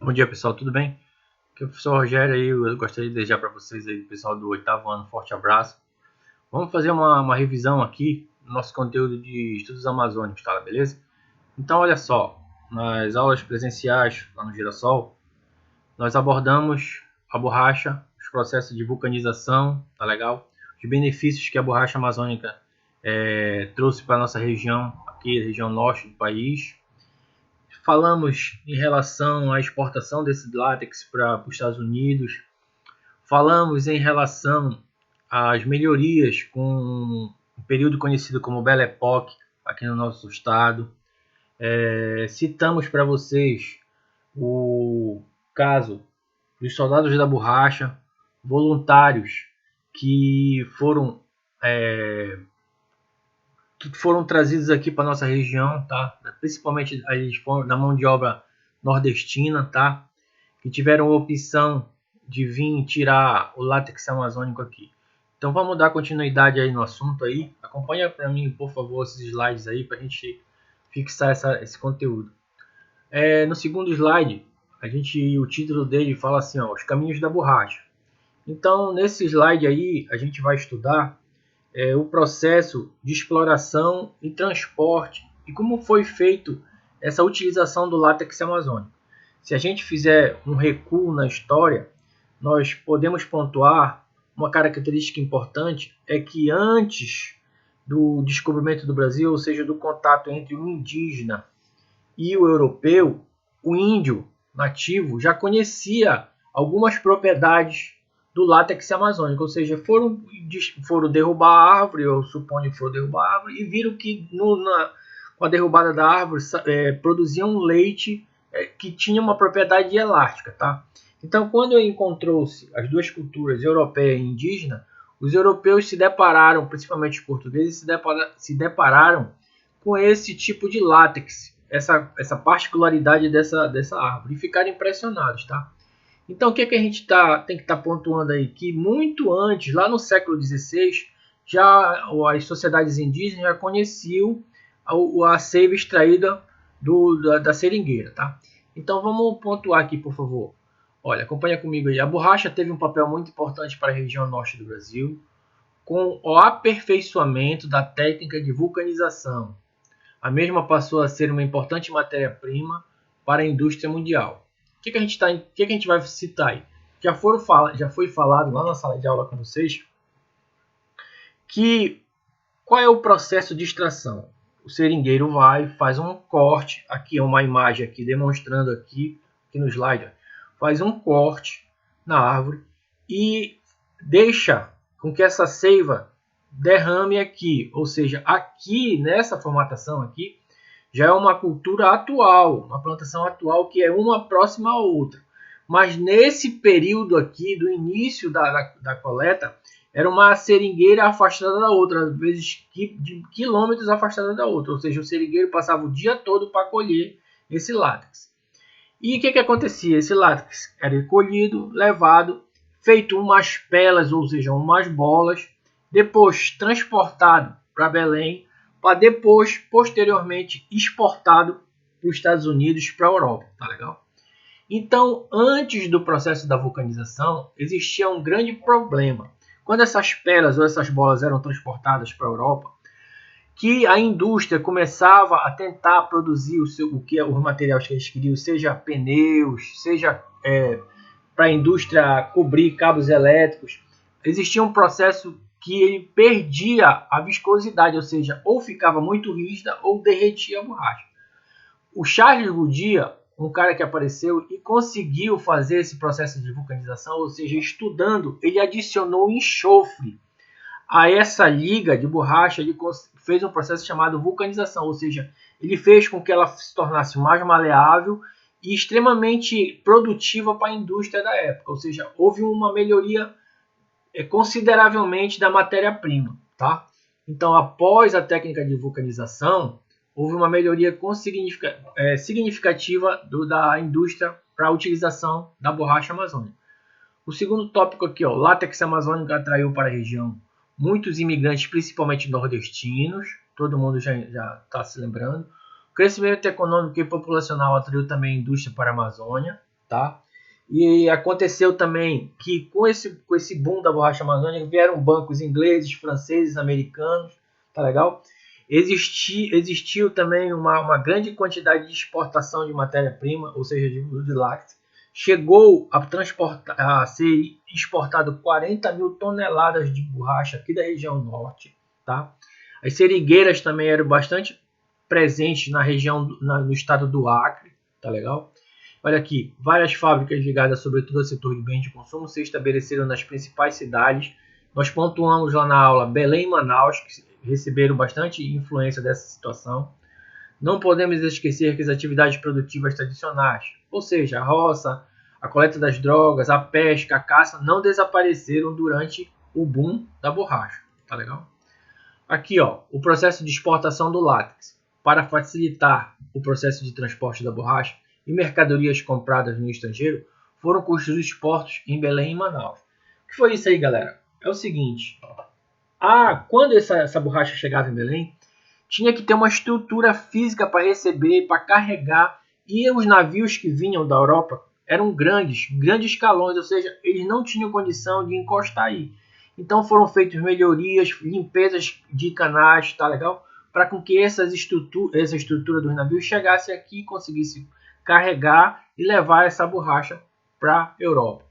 Bom dia, pessoal, tudo bem? Aqui é o professor Rogério aí, eu gostaria de desejar para vocês aí, pessoal do 8º ano, um forte abraço. Vamos fazer uma revisão aqui do nosso conteúdo de estudos amazônicos, tá? Beleza? Então, olha só, nas aulas presenciais lá no Girassol, nós abordamos a borracha, os processos de vulcanização, tá legal? Os benefícios que a borracha amazônica trouxe para a nossa região, aqui, a região norte do país. Falamos em relação à exportação desse látex para os Estados Unidos. Falamos em relação às melhorias com um período conhecido como Belle Époque aqui no nosso estado. Citamos para vocês o caso dos soldados da borracha, voluntários que foram trazidos aqui para nossa região, tá? Principalmente eles foram da mão de obra nordestina, tá? Que tiveram a opção de vir tirar o látex amazônico aqui. Então vamos dar continuidade aí no assunto aí. Acompanha para mim, por favor, esses slides aí para a gente fixar esse conteúdo. No segundo slide, o título dele fala assim, ó, os caminhos da borracha. Então nesse slide aí a gente vai estudar o processo de exploração e transporte e como foi feito essa utilização do látex amazônico. Se a gente fizer um recuo na história, nós podemos pontuar uma característica importante, é que antes do descobrimento do Brasil, ou seja, do contato entre o indígena e o europeu, o índio nativo já conhecia algumas propriedades do látex amazônico, ou seja, foram derrubar a árvore, eu suponho que foram derrubar a árvore, e viram que com a derrubada da árvore produzia um leite que tinha uma propriedade elástica, tá? Então, quando encontrou-se as duas culturas, europeia e indígena, os europeus se depararam, principalmente os portugueses, se depararam com esse tipo de látex, essa particularidade dessa árvore, e ficaram impressionados, tá? Então, o que a gente tem que estar pontuando aí? Que muito antes, lá no século XVI, já as sociedades indígenas já conheciam a seiva extraída da seringueira, tá? Então, vamos pontuar aqui, por favor. Olha, acompanha comigo aí. A borracha teve um papel muito importante para a região norte do Brasil, com o aperfeiçoamento da técnica de vulcanização. A mesma passou a ser uma importante matéria-prima para a indústria mundial. O que a gente vai citar aí? Já foi falado lá na sala de aula com vocês que qual é o processo de extração? O seringueiro faz um corte, aqui é uma imagem aqui demonstrando aqui no slide, faz um corte na árvore e deixa com que essa seiva derrame aqui, ou seja, aqui nessa formatação aqui já é uma cultura atual, uma plantação atual que é uma próxima à outra. Mas nesse período aqui, do início da coleta, era uma seringueira afastada da outra, às vezes de quilômetros afastada da outra. Ou seja, o seringueiro passava o dia todo para colher esse látex. E o que acontecia? Esse látex era recolhido, levado, feito umas pelas, ou seja, umas bolas, depois transportado para Belém, para depois, posteriormente, exportado para os Estados Unidos, para a Europa, tá legal? Então, antes do processo da vulcanização, existia um grande problema. Quando essas pelas ou essas bolas eram transportadas para a Europa, que a indústria começava a tentar produzir os materiais que eles queriam, seja pneus, seja para a indústria cobrir cabos elétricos, existia um processo que ele perdia a viscosidade, ou seja, ou ficava muito rígida ou derretia a borracha. O Charles Goodyear, um cara que apareceu e conseguiu fazer esse processo de vulcanização, ou seja, estudando, ele adicionou enxofre a essa liga de borracha, ele fez um processo chamado vulcanização, ou seja, ele fez com que ela se tornasse mais maleável e extremamente produtiva para a indústria da época, ou seja, houve uma melhoria consideravelmente da matéria-prima, tá? Então, após a técnica de vulcanização, houve uma melhoria significativa da indústria para a utilização da borracha amazônica. O segundo tópico aqui, ó, o látex amazônico atraiu para a região muitos imigrantes, principalmente nordestinos, todo mundo já está se lembrando. O crescimento econômico e populacional atraiu também a indústria para a Amazônia, tá? E aconteceu também que com esse boom da borracha amazônica vieram bancos ingleses, franceses, americanos, tá legal? Existiu também uma grande quantidade de exportação de matéria-prima, ou seja, de lácteos. Chegou a ser exportado 40 mil toneladas de borracha aqui da região norte, tá? As seringueiras também eram bastante presentes na região, no estado do Acre, tá legal? Olha aqui, várias fábricas ligadas sobretudo ao setor de bens de consumo se estabeleceram nas principais cidades. Nós pontuamos lá na aula Belém e Manaus, que receberam bastante influência dessa situação. Não podemos esquecer que as atividades produtivas tradicionais, ou seja, a roça, a coleta das drogas, a pesca, a caça, não desapareceram durante o boom da borracha. Tá legal? Aqui, ó, o processo de exportação do látex. Para facilitar o processo de transporte da borracha e mercadorias compradas no estrangeiro, foram construídos portos em Belém e Manaus. O que foi isso aí, galera? É o seguinte, quando essa borracha chegava em Belém, tinha que ter uma estrutura física para receber, para carregar, e os navios que vinham da Europa eram grandes escalões, ou seja, eles não tinham condição de encostar aí. Então foram feitas melhorias, limpezas de canais, tá legal? Para com que essa estrutura dos navios chegasse aqui e conseguisse carregar e levar essa borracha para a Europa.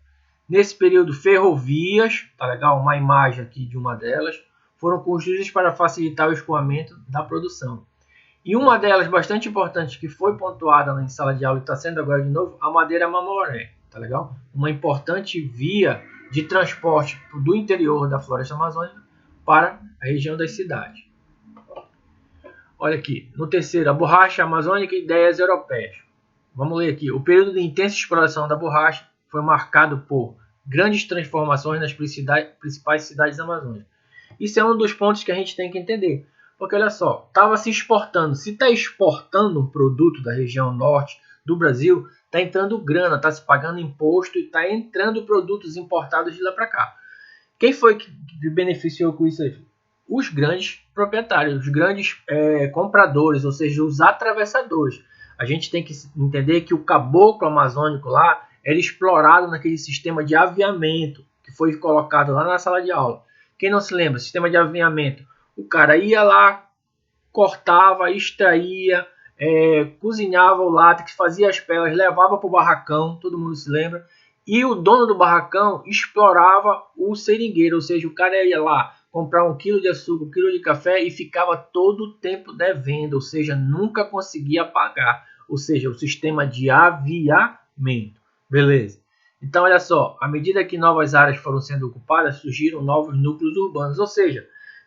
Nesse período, ferrovias, tá legal? Uma imagem aqui de uma delas, foram construídas para facilitar o escoamento da produção. E uma delas bastante importante que foi pontuada na sala de aula e está sendo agora de novo, a madeira mamoré, tá legal? Uma importante via de transporte do interior da floresta amazônica para a região das cidades. Olha aqui, no terceiro, a borracha amazônica e ideias europeias. Vamos ler aqui. O período de intensa exploração da borracha foi marcado por grandes transformações nas principais cidades amazônicas. Isso é um dos pontos que a gente tem que entender. Porque olha só, estava se exportando. Se está exportando um produto da região norte do Brasil, está entrando grana, está se pagando imposto e está entrando produtos importados de lá para cá. Quem foi que beneficiou com isso aí? Os grandes proprietários, os grandes compradores, ou seja, os atravessadores. A gente tem que entender que o caboclo amazônico lá era explorado naquele sistema de aviamento que foi colocado lá na sala de aula. Quem não se lembra, sistema de aviamento, o cara ia lá, cortava, extraía, cozinhava o látex, fazia as pelas, levava para o barracão, todo mundo se lembra, e o dono do barracão explorava o seringueiro, ou seja, o cara ia lá comprar 1 quilo de açúcar, 1 quilo de café e ficava todo o tempo devendo, ou seja, nunca conseguia pagar, ou seja, o sistema de aviamento, beleza? Então, olha só, à medida que novas áreas foram sendo ocupadas, surgiram novos núcleos urbanos, ou seja,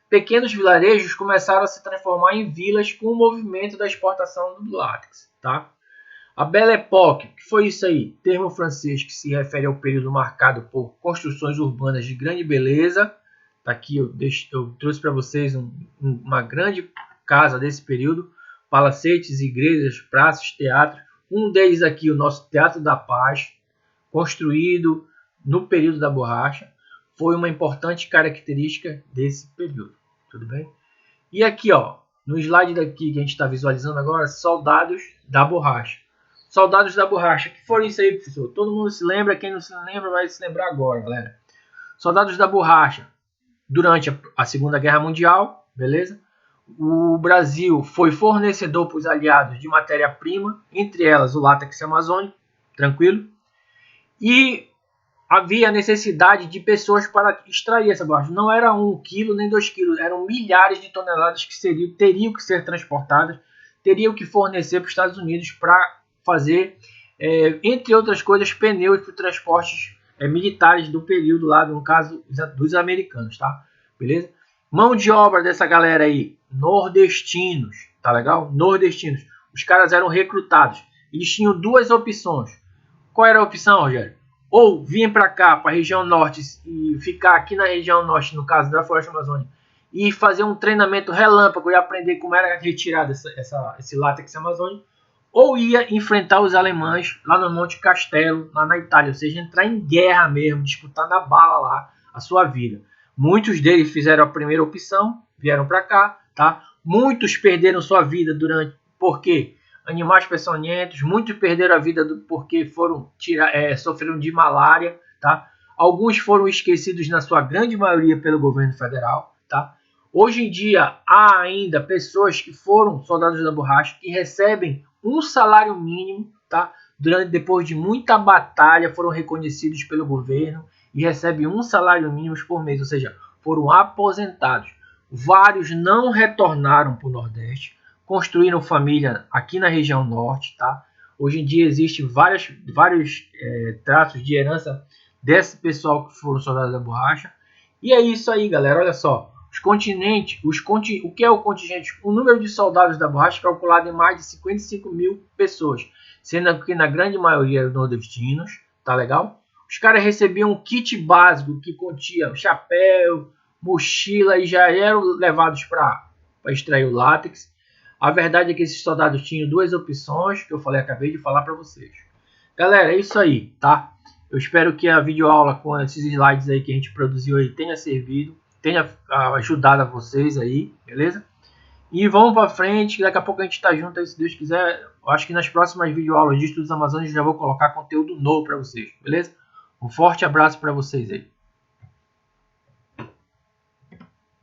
pequenos vilarejos começaram a se transformar em vilas com o movimento da exportação do látex, tá? A Belle Époque, que foi isso aí? Termo francês que se refere ao período marcado por construções urbanas de grande beleza. Tá aqui, eu trouxe para vocês uma grande casa desse período, palacetes, igrejas, praças, teatros. Um deles aqui, o nosso Teatro da Paz, construído no período da borracha, foi uma importante característica desse período. Tudo bem? E aqui, ó, no slide daqui que a gente está visualizando agora, soldados da borracha. Soldados da borracha. Que foram isso aí, professor? Todo mundo se lembra, quem não se lembra vai se lembrar agora, galera. Soldados da borracha. Durante a Segunda Guerra Mundial, beleza? O Brasil foi fornecedor para os aliados de matéria-prima, entre elas o látex amazônico, tranquilo? E havia necessidade de pessoas para extrair essa borracha. Não era 1 quilo nem 2 quilos, eram milhares de toneladas que teriam que ser transportadas, teriam que fornecer para os Estados Unidos para fazer, entre outras coisas, pneus para transportes militares do período lá, no caso dos americanos, tá? Beleza? Mão de obra dessa galera aí, nordestinos, tá legal? Nordestinos. Os caras eram recrutados. Eles tinham 2 opções. Qual era a opção, Rogério? Ou vir para cá, para a região norte, e ficar aqui na região norte, no caso da Floresta Amazônica, e fazer um treinamento relâmpago e aprender como era retirado esse látex amazônico, ou ia enfrentar os alemães lá no Monte Castelo, lá na Itália, ou seja, entrar em guerra mesmo, disputar na bala lá a sua vida. Muitos deles fizeram a primeira opção, vieram para cá, tá? Muitos perderam sua vida porque animais peçonhentos, muitos perderam a vida porque sofreram de malária, tá? Alguns foram esquecidos na sua grande maioria pelo governo federal, tá? Hoje em dia há ainda pessoas que foram soldados da borracha que recebem um salário mínimo, tá? Depois de muita batalha foram reconhecidos pelo governo e recebem um salário mínimo por mês, ou seja, foram aposentados. Vários não retornaram para o Nordeste, construíram família aqui na região Norte, tá? Hoje em dia existem vários traços de herança desse pessoal que foram soldados da borracha. E é isso aí, galera. Olha só. Os continentes, o que é o contingente? O número de soldados da borracha é calculado em mais de 55 mil pessoas, sendo que na grande maioria eram nordestinos, tá legal? Os caras recebiam um kit básico que continha chapéu, mochila e já eram levados para extrair o látex. A verdade é que esses soldados tinham duas opções que eu acabei de falar para vocês. Galera, é isso aí, tá? Eu espero que a videoaula com esses slides aí que a gente produziu aí tenha servido, tenha ajudado a vocês aí, beleza? E vamos para frente, que daqui a pouco a gente está junto aí, se Deus quiser. Eu acho que nas próximas videoaulas de estudos amazônicos já vou colocar conteúdo novo para vocês, beleza? Um forte abraço para vocês aí.